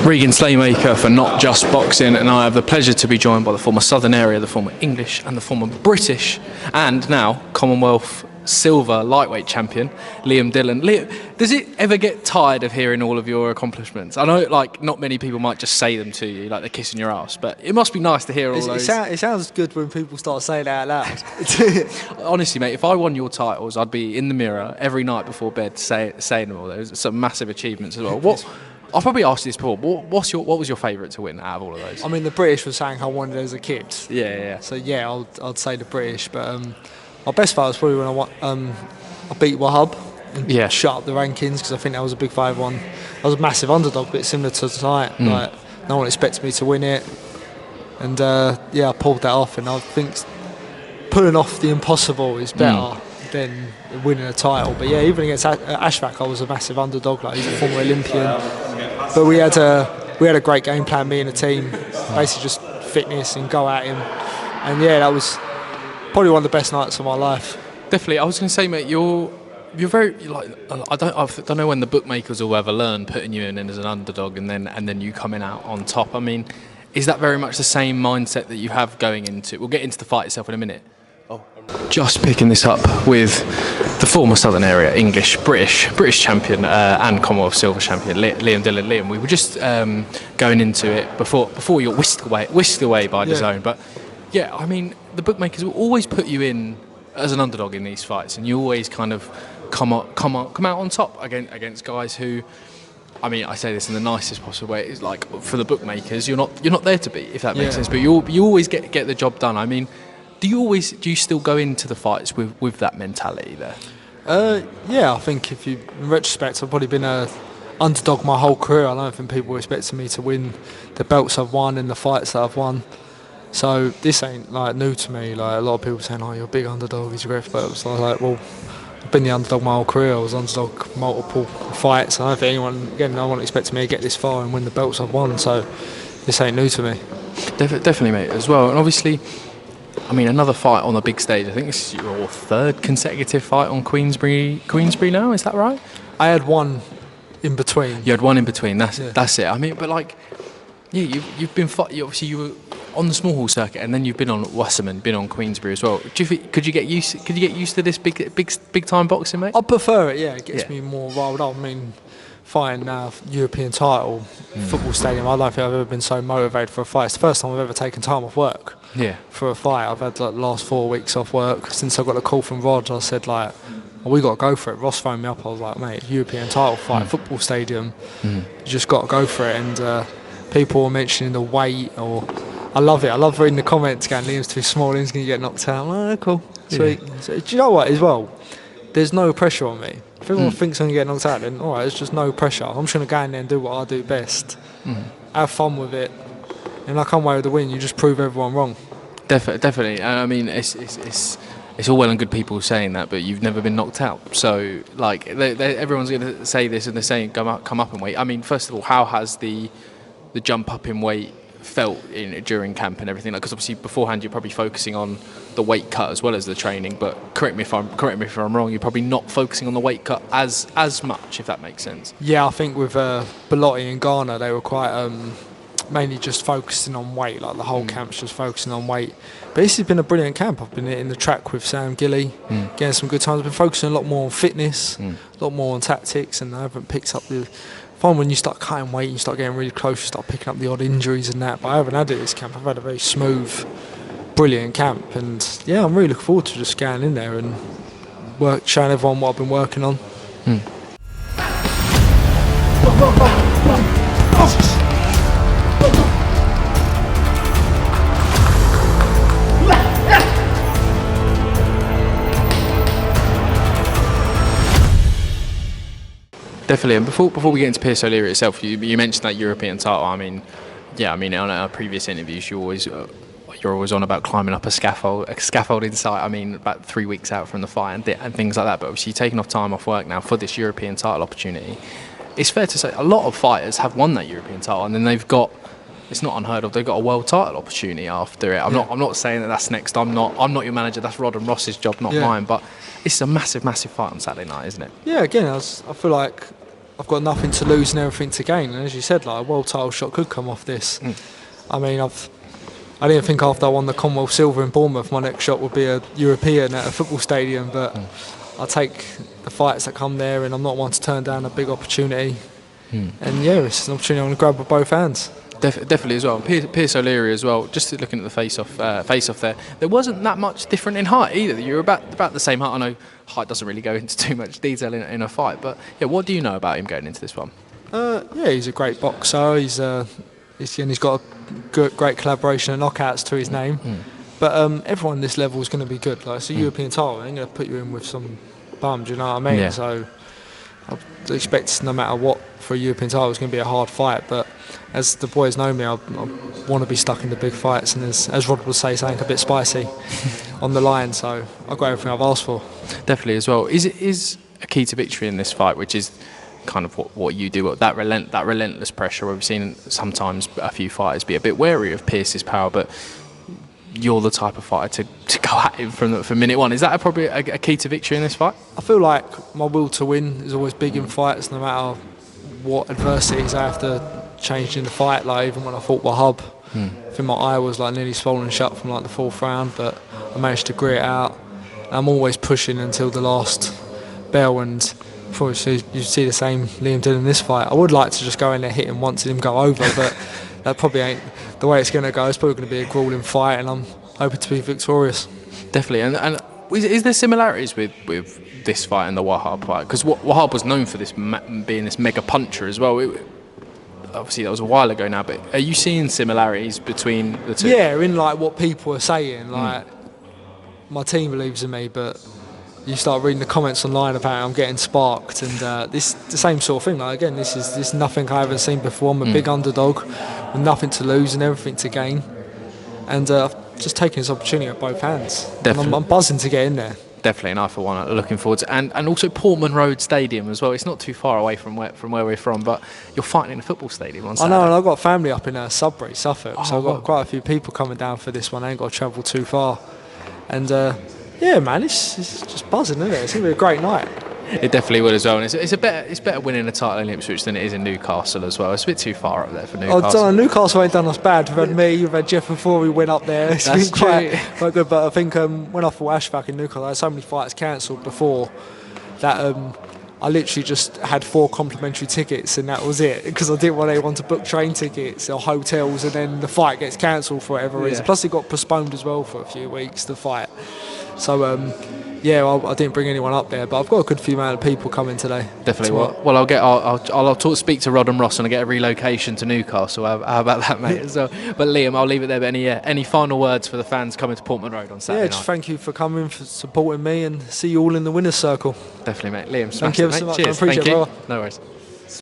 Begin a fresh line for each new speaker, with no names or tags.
Regan Slaymaker for Not Just Boxing, and I have the pleasure to be joined by the former Southern Area, the former English and the former British, and now Commonwealth silver lightweight champion, Liam Dillon. Liam, does it ever get tired of hearing all of your accomplishments? I know, like, not many people might just say them to you, like they're kissing your ass, but it must be nice to hear all those.
It sounds good when people start saying it out loud.
Honestly, mate, if I won your titles, I'd be in the mirror every night before bed saying them all. There's some massive achievements as well. I'll probably ask you this before, but what was your favourite to win out of all of those?
I mean, the British was saying I wanted as a kid.
Yeah.
So yeah, I'd say the British, but my best fight was probably when I beat Wahab and shut up the rankings, because I think that was a big fight. I was a massive underdog, but similar to tonight. Like, no one expected me to win it, and I pulled that off. And I think pulling off the impossible is better than winning a title. But yeah, even against Ashfaq, I was a massive underdog. Like, he's a former Olympian, but we had a great game plan, me and the team. Basically, just fitness and go at him, and yeah, that was probably one of the best nights of my life.
Definitely. I was going to say, mate, you're very, like, I don't know when the bookmakers will ever learn putting you in as an underdog and then you coming out on top. I mean, is that very much the same mindset that you have going into? We'll get into the fight itself in a minute. Just picking this up with the former Southern Area English, British champion and Commonwealth silver champion, Liam Dillon. Liam, we were just going into it before you're whisked away by DAZN, but yeah, I mean, the bookmakers will always put you in as an underdog in these fights, and you always kind of come out on top against guys who, I mean, I say this in the nicest possible way, it's like, for the bookmakers, you're not there to beat, if that makes sense, but you always get the job done. I mean, do you still go into the fights with that mentality there?
Yeah, I think in retrospect, I've probably been a underdog my whole career. I don't think people were expecting me to win the belts I've won and the fights that I've won. So this ain't like new to me. Like, a lot of people saying, "Oh, you're a big underdog, he's a great belts." So I was like, well, I've been the underdog my whole career. I was underdog multiple fights. I don't think no one expected me to get this far and win the belts I've won. So this ain't new to me.
Definitely, mate, as well. And obviously, I mean, another fight on the big stage. I think this is your third consecutive fight on Queensbury now. Is that right?
I had one in between.
You had one in between. That's it. I mean, but like, yeah, you've been obviously you were on the small hall circuit, and then you've been on Wasserman, been on Queensbury as well. Do you think, could you get used to this big time boxing, mate?
I prefer it. Yeah, it gets me more riled up. I mean, fighting European title, football stadium. I don't think I've ever been so motivated for a fight. It's the first time I've ever taken time off work. Yeah. For a fight, I've had like the last 4 weeks off work since I got a call from Rod. I said, like, well, we got to go for it. Ross phoned me up. I was like, mate, European title fight, football stadium. You just got to go for it. And people were mentioning the weight, or I love it. I love reading the comments going, Liam's too small, Liam's going to get knocked out. Oh, cool, sweet. Yeah. So, do you know what, as well? There's no pressure on me. If everyone thinks I'm going to get knocked out, then all right, there's just no pressure. I'm just going to go in there and do what I do best. Have fun with it. And I come away with the win. You just prove everyone wrong.
Definitely. I mean, it's all well and good people saying that, but you've never been knocked out. So, like, everyone's going to say this, and they're saying come up in weight. I mean, first of all, how has the jump up in weight felt during camp and everything? Because obviously beforehand you're probably focusing on the weight cut as well as the training. But correct me if I'm wrong. You're probably not focusing on the weight cut as much, if that makes sense. Yeah,
I think with Bellotti and Garner, they were quite mainly just focusing on weight. Like, the whole camp's just focusing on weight. But this has been a brilliant camp. I've been in the track with Sam Gilly, getting some good times. I've been focusing a lot more on fitness, a lot more on tactics, and I haven't picked up the. Fun when you start cutting weight, you start getting really close, you start picking up the odd injuries and that. But I haven't had it this camp. I've had a very smooth, brilliant camp, and yeah, I'm really looking forward to just going in there and showing everyone what I've been working on.
Definitely, and before we get into Pierce O'Leary itself, you mentioned that European title. I mean, on our previous interviews, you're always on about climbing up a scaffolding site. I mean, about 3 weeks out from the fight and things like that. But obviously, taking off time off work now for this European title opportunity. It's fair to say a lot of fighters have won that European title, and then they've got. It's not unheard of. They've got a world title opportunity after it. I'm not saying that that's next. I'm not your manager. That's Rod and Ross's job, not mine. But it's a massive fight on Saturday night, isn't it?
Yeah. Again, I feel like I've got nothing to lose and everything to gain. And as you said, like a world title shot could come off this. I mean, I didn't think after I won the Commonwealth silver in Bournemouth, my next shot would be a European at a football stadium. But I take the fights that come there, and I'm not one to turn down a big opportunity. And yeah, it's an opportunity I'm going to grab with both hands.
Definitely as well. Pierce O'Leary as well. Just looking at the face-off there wasn't that much different in height either. You were about the same height. I know height doesn't really go into too much detail in a fight, but yeah, what do you know about him going into this one?
Yeah, he's a great boxer. He's got a great collaboration and knockouts to his name. But everyone at this level is going to be good. Like, it's a European title. They're going to put you in with some bum. Do you know what I mean?
Yeah.
So I expect no matter what for a European title, it's going to be a hard fight. But as the boys know me, I want to be stuck in the big fights, and as Rod would say, something a bit spicy on the line. So I've got everything I've asked for.
Definitely as well. Is a key to victory in this fight, which is kind of what you do, that relentless pressure. We've seen sometimes a few fighters be a bit wary of Pierce's power, but you're the type of fighter to go at him from minute one. Is that probably a key to victory in this fight?
I feel like my will to win is always big in fights, no matter what adversities I have to change in the fight. Like even when I fought Wahab, I think my eye was like nearly swollen shut from like the 4th round, but I managed to grit it out. I'm always pushing until the last bell, and obviously you see the same Liam Dillon in this fight. I would like to just go in there, hit him once and him go over, but that probably ain't the way it's going to go. It's probably going to be a grueling fight, and I'm hoping to be victorious.
Definitely. And is there similarities with this fight and the Wahab fight? Because Wahab was known for this being this mega puncher as well. Obviously that was a while ago now, but are you seeing similarities between the two?
Yeah, in like what people are saying. Like my team believes in me, but you start reading the comments online about I'm getting sparked, and this the same sort of thing. Like again, this is nothing I haven't seen before. I'm a big underdog with nothing to lose and everything to gain, and I've just taken this opportunity at both hands. Definitely. I'm buzzing to get in there.
Definitely, and I for one looking forward to, and also Portman Road Stadium as well. It's not too far away from where we're from, but you're fighting in a football stadium on Saturday.
I know, and I've got family up in Sudbury, Suffolk, so I've got quite a few people coming down for this one. I ain't got to travel too far, and yeah, man, it's just buzzing, isn't it? It's going to be a great night.
It definitely would as well, and it's better winning a title in Ipswich than it is in Newcastle as well. It's a bit too far up there for Newcastle.
Oh, Newcastle ain't done us bad. We've had me, we've had Jeff before we went up there. It's been quite good, but I think when I fought Ashback in Newcastle, I had so many fights cancelled before that I literally just had 4 complimentary tickets, and that was it, because I didn't want anyone to book train tickets or hotels and then the fight gets cancelled for whatever reason. Plus it got postponed as well for a few weeks, the fight. So yeah, I didn't bring anyone up there, but I've got a good few amount of people coming today.
Definitely. Well, I'll speak to Rod and Ross and I'll get a relocation to Newcastle. How about that, mate? So, but Liam, I'll leave it there. But any final words for the fans coming to Portman Road on Saturday night?
Just thank you for coming, for supporting me, and see you all in the winners' circle.
Definitely, mate. Liam,
thank you so much.
Cheers.
I appreciate it, brother.
No worries.